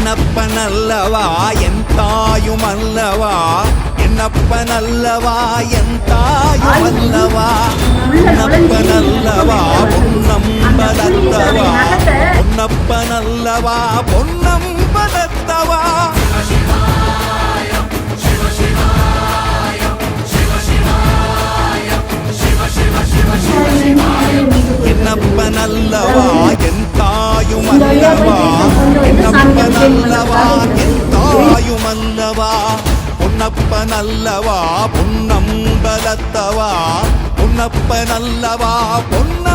என்னப்பனல்லவா என் தாயும் அல்லவா, என்னப்பனல்லவா என் தாயும் அல்லவா, பொன்னப்பனல்லவா பொன்னம்பலத்தவா, பொன்னப்பனல்லவா பொன்னம்பலத்தவா. என்னப்பனல்லவா என் தாயும் அல்லவா, என்னப்பனல்லவா என் தாயும் அல்லவா, பொன்னப்பனல்லவா பொன்னம்பலத்தவா, பொன்னப்பனல்லவா பொன்ன